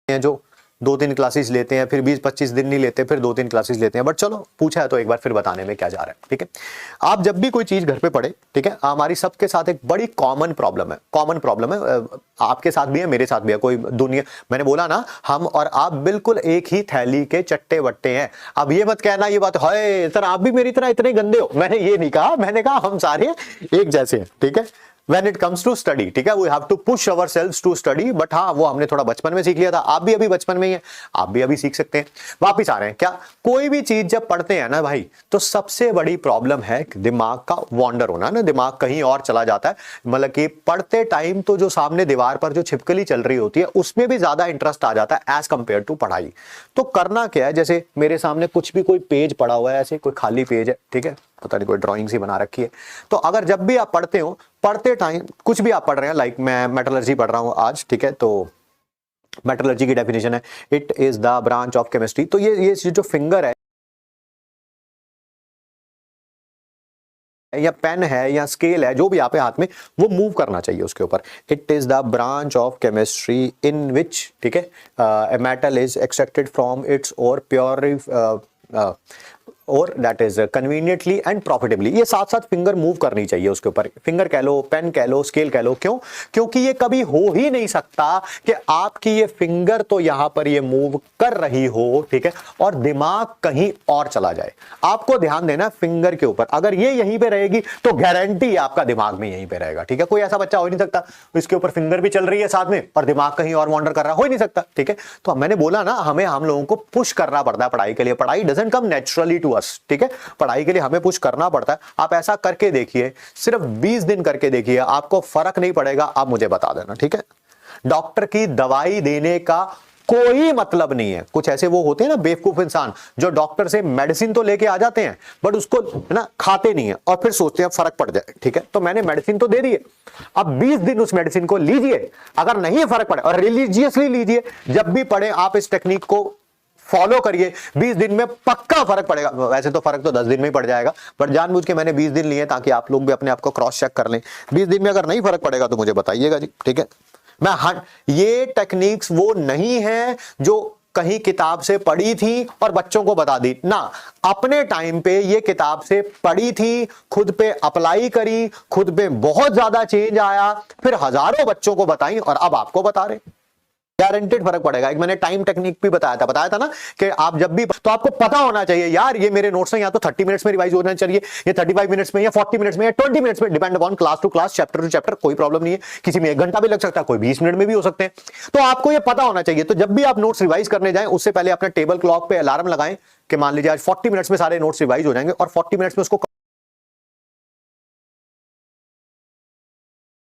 हैं जो 2-3 क्लासेस लेते हैं, फिर 20-25 दिन नहीं लेते, फिर 2-3 क्लासेस लेते हैं, बट चलो पूछा है तो एक बार फिर बताने में क्या जा रहा है। ठीक है, आप जब भी कोई चीज घर पे पढ़े, ठीक है, हमारी सबके साथ एक बड़ी कॉमन प्रॉब्लम है, आपके साथ भी है, मेरे साथ भी है, कोई दुनिया, मैंने बोला ना हम और आप बिल्कुल एक ही थैली के चट्टे बट्टे हैं। अब ये मत कहना ये बात है सर आप भी मेरी तरह इतने गंदे हो, मैंने ये नहीं कहा, मैंने कहा हम सारे एक जैसे हैं। ठीक है, When it comes to study, ठीक है, we have to push ourselves to study, but हाँ वो हमने थोड़ा बचपन में सीख लिया था, आप भी अभी बचपन में ही हैं, आप भी अभी सीख सकते हैं। वापिस आ रहे हैं, क्या कोई भी चीज जब पढ़ते हैं ना भाई, तो सबसे बड़ी प्रॉब्लम है दिमाग का वॉन्डर होना ना, दिमाग कहीं और चला जाता है। मतलब कि पढ़ते टाइम तो जो सामने दीवार पर जो छिपकली चल रही होती है उसमें भी ज्यादा इंटरेस्ट आ जाता है एज कंपेयर टू पढ़ाई। तो करना क्या है, जैसे मेरे सामने कुछ भी कोई पेज पड़ा हुआ है, ऐसे कोई खाली पेज है, ठीक है, पता नहीं कोई ड्राइंग सी बना रखी है, तो अगर जब भी आप पढ़ते हो, पढ़ते टाइम कुछ भी आप पढ़ रहे हैं, लाइक मैं मेटलर्जी पढ़ रहा हूं आज, ठीक है, तो मेटलर्जी की डेफिनेशन है it is the branch of chemistry. तो ये जो फिंगर है या पेन है या स्केल है, जो भी आप हाथ में, वो मूव करना चाहिए उसके ऊपर। It is the branch of chemistry in which, ठीक है, a metal is extracted from its ore pure और that is conveniently and profitably. ये साथ साथ फिंगर मूव करनी चाहिए उसके ऊपर, फिंगर कह लो, पेन कह लो, स्केल कह लो। क्यों? क्योंकि ये कभी हो ही नहीं सकता कि आपकी ये फिंगर तो यहां पर ये मूव कर रही हो, ठीक है, और दिमाग कहीं और चला जाए। आपको ध्यान देना फिंगर के ऊपर, अगर ये यहीं पे रहेगी तो गारंटी आपका दिमाग में यहीं पे रहेगा। ठीक है, कोई ऐसा बच्चा हो ही नहीं सकता इसके ऊपर फिंगर भी चल रही है साथ में और दिमाग कहीं और वॉन्डर कर रहा, हो ही नहीं सकता। ठीक है, तो मैंने बोला ना, हम लोगों को पुश करना पड़ता है पढ़ाई के लिए। पढ़ाई doesn't come naturally to us, ठीक है, पढ़ाई के लिए हमें पुश करना पड़ता है। आप ऐसा करके देखिए, सिर्फ 20 दिन करके देखिए, आपको फर्क नहीं पड़ेगा, आप मुझे बता देना। ठीक है, डॉक्टर की दवाई देने का कोई मतलब नहीं है। कुछ ऐसे वो होते हैं ना बेवकूफ इंसान, जो डॉक्टर से मेडिसिन तो लेके आ जाते हैं बट उसको ना खाते नहीं है और फिर सोचते हैं फर्क पड़ जाए। ठीक है, तो मैंने मेडिसिन तो दे दी है, अब 20 दिन उस मेडिसिन को लीजिए, अगर नहीं फर्क पड़े और रिलीजियसली लीजिए, जब भी पढ़े आप इस टेक्निक को फॉलो करिए, 20 दिन में पक्का फर्क पड़ेगा। वैसे तो फर्क तो 10 दिन में ही पड़ जाएगा, बट जानबूझ के मैंने 20 दिन लिए ताकि आप लोग भी अपने आप को क्रॉस चेक कर लें। 20 दिन में अगर नहीं फर्क पड़ेगा तो मुझे बताइएगा जी। ठीक है, ये टेक्निक्स वो नहीं है जो कहीं किताब से पढ़ी थी और बच्चों को बता दी ना, अपने टाइम पे ये किताब से पढ़ी थी, खुद पे अप्लाई करी, खुद पे बहुत ज्यादा चेंज आया, फिर हजारों बच्चों को बताई और अब आपको बता रहे, गारंटेड फर्क पड़ेगा। एक मैंने टाइम टेक्निक भी बताया था ना कि आप जब भी, तो आपको पता होना चाहिए यार ये मेरे नोट्स हैं, या तो 30 मिनट्स में रिवाइज होना चाहिए, या 35 मिनट्स में, या 40 मिनट्स में, या 20 मिनट्स में, depend upon class to class, chapter to chapter, कोई प्रॉब्लम नहीं है। किसी में 1 घंटा भी लग सकता है, कोई 20 मिनट में भी हो सकते हैं, तो आपको ये पता होना चाहिए। तो जब भी आप नोट्स रिवाइज करने जाएं, उससे पहले अपने टेबल क्लॉक पे अलार्म लगाएं कि मान लीजिए आज 40 मिनट्स में सारे नोट्स रिवाइज हो जाएंगे और 40 मिनट्स में उसको